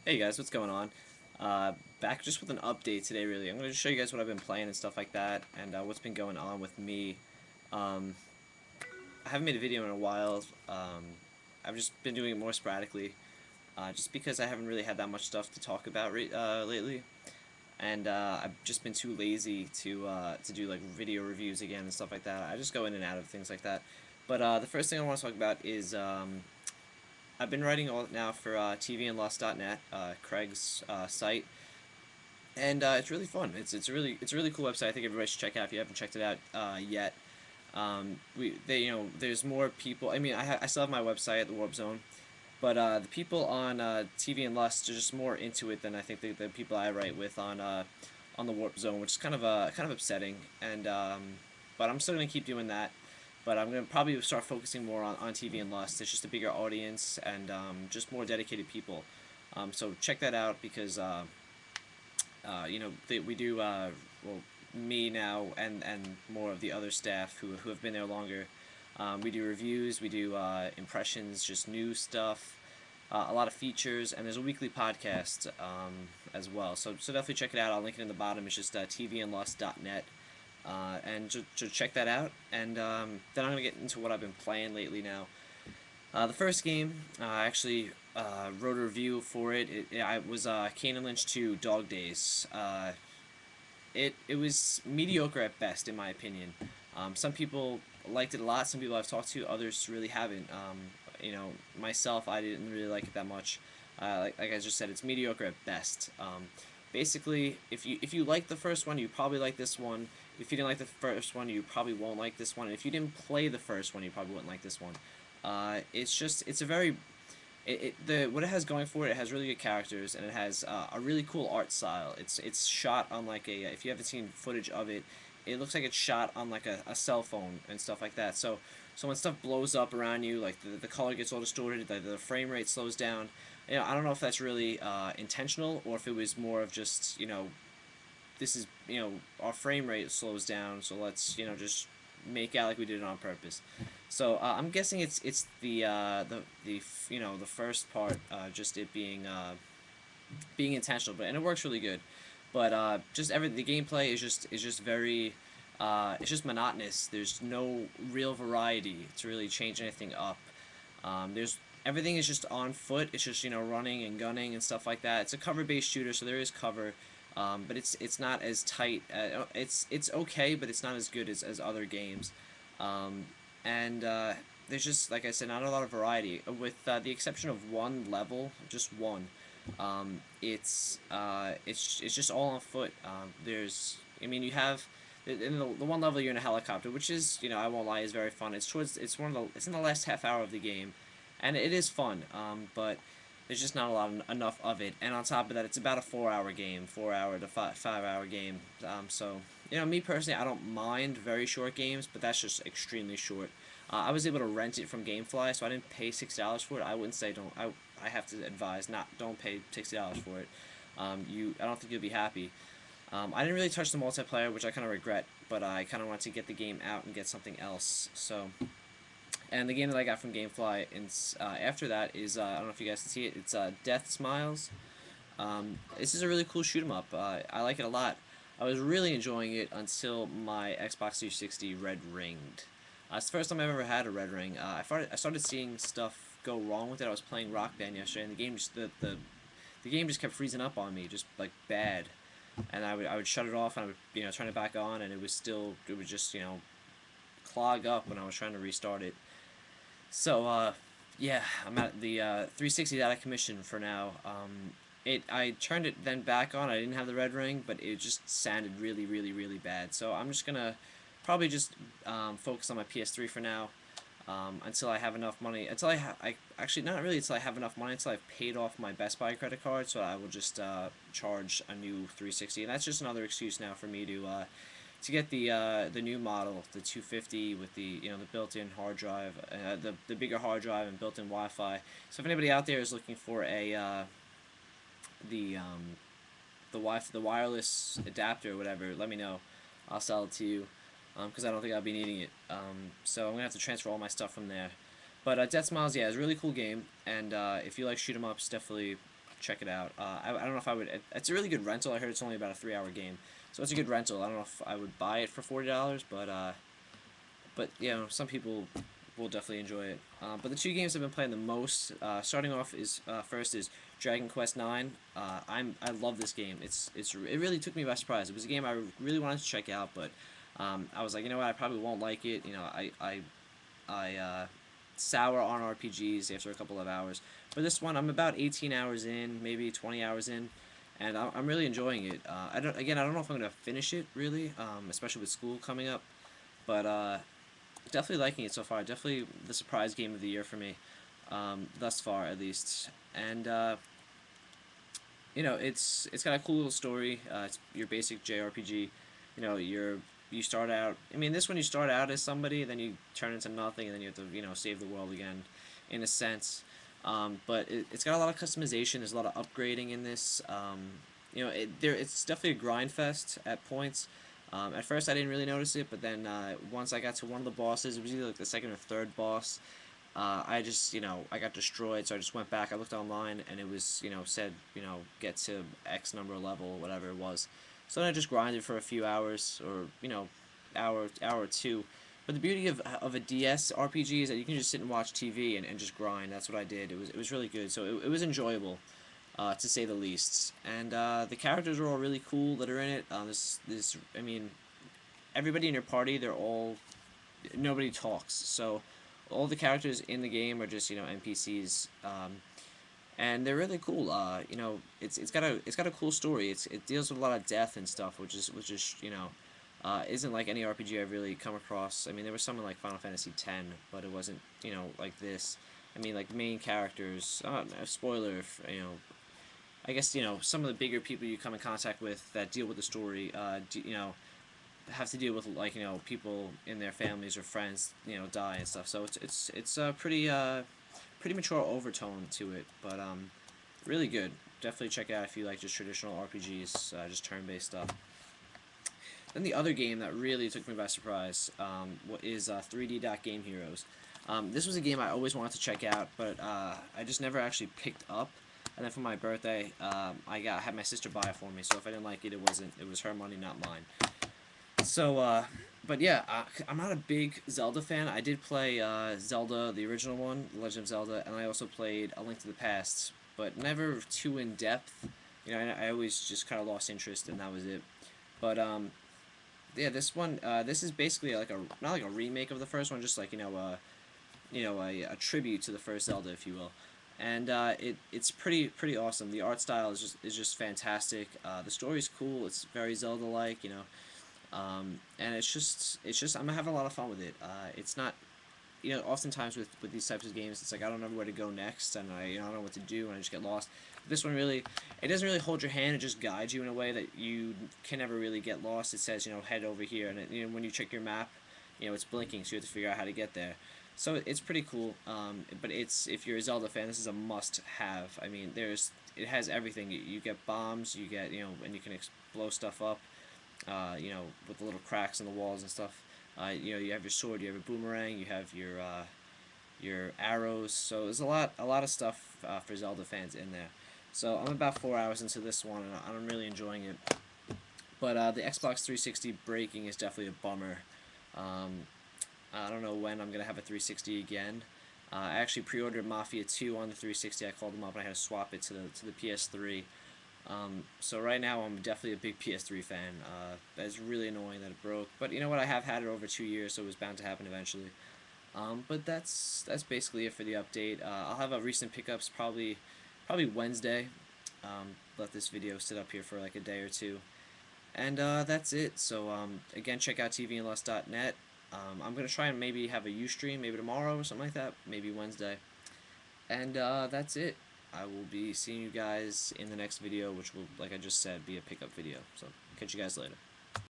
Hey guys, what's going on? Back just with an update today, really. I'm going to show you guys what I've been playing and stuff like that, and what's been going on with me. Um, I haven't made a video in a while. I've just been doing it more sporadically, just because I haven't really had that much stuff to talk about lately, and I've just been too lazy to do like video reviews again and stuff like that. I just go in and out of things like that. But the first thing I want to talk about is I've been writing all now for tvandlust.net, Craig's site, and it's really fun. It's a really cool website. I think everybody should check it out if you haven't checked it out yet. There's more people. I mean, I still have my website at the Warp Zone, but the people on TV and Lust are just more into it than I think the people I write with on the Warp Zone, which is kind of upsetting. And but I'm still gonna keep doing that. But I'm gonna probably start focusing more on TV and Lust. It's just a bigger audience and just more dedicated people. So check that out because we do well, me now and more of the other staff who have been there longer. We do reviews, we do impressions, just new stuff, a lot of features, and there's a weekly podcast as well. So definitely check it out. I'll link it in the bottom. It's just tvandlust.net. And to check that out. And then I'm going to get into what I've been playing lately now. The first game, I actually wrote a review for it. I was Kane and Lynch 2 Dog Days. It was mediocre at best, in my opinion. Some people liked it a lot. Some people I've talked to, others really haven't. Myself, I didn't really like it that much. Like I just said, it's mediocre at best. Basically, if you like the first one, you probably like this one. If you didn't like the first one, you probably won't like this one. And if you didn't play the first one, you probably wouldn't like this one. It's a very what it has going for it. It has really good characters and it has a really cool art style. It's shot on like a if you haven't seen footage of it, it looks like it's shot on like a cell phone and stuff like that. So when stuff blows up around you, like the color gets all distorted, the frame rate slows down. I don't know if that's really intentional or if it was more of just this is our frame rate slows down, so let's just make out like we did it on purpose. So I'm guessing it's the first part, just it being intentional, but and it works really good. But just the gameplay is just very it's just monotonous. There's no real variety to really change anything up. There's Everything is just on foot. It's just running and gunning and stuff like that. It's a cover-based shooter, so there is cover, but it's not as tight. It's okay, but it's not as good as other games. And there's just, like I said, not a lot of variety, with the exception of one level, just one. It's just all on foot. I mean, you have in the one level you're in a helicopter, which is, I won't lie, is very fun. It's in the last half hour of the game, and it is fun. But there's just not a lot enough of it. And on top of that, it's about a 4 hour game, 4 hour to 5 hour game. So me personally, I don't mind very short games, but that's just extremely short. I was able to rent it from GameFly, so I didn't pay $60 for it. I wouldn't say don't. I have to advise don't pay $60 for it. I don't think you'll be happy. I didn't really touch the multiplayer, which I kind of regret, but I kind of wanted to get the game out and get something else. So, and the game that I got from GameFly, and after that is I don't know if you guys can see it. It's Death Smiles. This is a really cool shoot 'em up. I like it a lot. I was really enjoying it until my Xbox 360 red ringed. It's the first time I've ever had a red ring. I started seeing stuff go wrong with it. I was playing Rock Band yesterday, and the game just kept freezing up on me, just like bad. And I would shut it off, and I would turn it back on, and it would just clog up when I was trying to restart it. So yeah, I'm at the 360 out of commission for now. I turned it then back on. I didn't have the red ring, but it just sounded really, really, really bad. So I'm just gonna probably just focus on my PS3 for now, until I have enough money. I actually not really until I have enough money until I've paid off my Best Buy credit card. So I will just charge a new 360, and that's just another excuse now for me to get the new model, the 250 with the built-in hard drive, the bigger hard drive and built-in Wi-Fi. So if anybody out there is looking for the the wireless adapter or whatever, let me know. I'll sell it to you, because I don't think I'll be needing it. So I'm gonna have to transfer all my stuff from there. But Death Smiles, yeah, is a really cool game, and if you like shoot 'em ups, definitely check it out. I don't know if I would. It's a really good rental. I heard it's only about a 3-hour game, so it's a good rental. I don't know if I would buy it for $40, but you know, some people will definitely enjoy it. But the two games I've been playing the most, starting off is first is Dragon Quest IX. I love this game. It really took me by surprise. It was a game I really wanted to check out, but I was like, you know what, I probably won't like it. You know, I sour on RPGs after a couple of hours. For this one, I'm about 18 hours in, maybe 20 hours in, and I'm really enjoying it. I don't know if I'm gonna finish it really, especially with school coming up, but definitely liking it so far. Definitely the surprise game of the year for me, thus far at least. And you know, it's got a cool little story. It's your basic JRPG. You know, you start out. I mean, this one you start out as somebody, then you turn into nothing, and then you have to save the world again, in a sense. But it's got a lot of customization. There's a lot of upgrading in this. It's definitely a grind fest at points. At first, I didn't really notice it, but then once I got to one of the bosses, it was either like the second or third boss. I just, I got destroyed, so I just went back. I looked online, and it was, said, get to X number of level, whatever it was. So then I just grinded for a few hours, or hour or two. But the beauty of a DS RPG is that you can just sit and watch TV and just grind. That's what I did. It was really good. So it was enjoyable, to say the least. And the characters are all really cool that are in it. I mean, everybody in your party, nobody talks. So all the characters in the game are just NPCs, and they're really cool. It's got a cool story. It deals with a lot of death and stuff, which is isn't like any RPG I've really come across. I mean, there was some in like Final Fantasy X, but it wasn't like this. I mean, like main characters. Spoiler, I guess some of the bigger people you come in contact with that deal with the story. Have to deal with like people in their families or friends die and stuff. So it's a pretty mature overtone to it, but really good. Definitely check it out if you like just traditional RPGs, just turn-based stuff. Then the other game that really took me by surprise is 3D Game Heroes. This was a game I always wanted to check out, but I just never actually picked up. And then for my birthday, I had my sister buy it for me. So if I didn't like it, it was her money, not mine. So, but yeah, I'm not a big Zelda fan. I did play Zelda, the original one, The Legend of Zelda, and I also played A Link to the Past, but never too in depth. I always just kind of lost interest, and that was it. But yeah, this one, this is basically like not like a remake of the first one, just like a tribute to the first Zelda, if you will. And it's pretty awesome. The art style is just fantastic. The story's cool. It's very Zelda-like, and it's just I'm having a lot of fun with it. It's not, oftentimes with these types of games, it's like I don't know where to go next, and I don't know what to do, and I just get lost. This one really, it doesn't really hold your hand. It just guides you in a way that you can never really get lost. It says head over here, and when you check your map, it's blinking, so you have to figure out how to get there. So it's pretty cool. But if you're a Zelda fan, this is a must-have. I mean, it has everything. You get bombs, you get and you can blow stuff up. With the little cracks in the walls and stuff. You have your sword, you have a boomerang, you have your arrows. So there's a lot of stuff for Zelda fans in there. So I'm about 4 hours into this one, and I'm really enjoying it. But the Xbox 360 breaking is definitely a bummer. I don't know when I'm gonna have a 360 again. I actually pre-ordered Mafia 2 on the 360. I called them up and I had to swap it to the PS3. So right now I'm definitely a big PS3 fan. It's really annoying that it broke, but you know what? I have had it over 2 years, so it was bound to happen eventually. But that's basically it for the update. I'll have a recent pickups probably Wednesday. Let this video sit up here for like a day or two, and that's it. So again, check out tvandlust.net. I'm gonna try and maybe have a Ustream maybe tomorrow or something like that, maybe Wednesday, and that's it. I will be seeing you guys in the next video, which will, like I just said, be a pickup video. So, catch you guys later.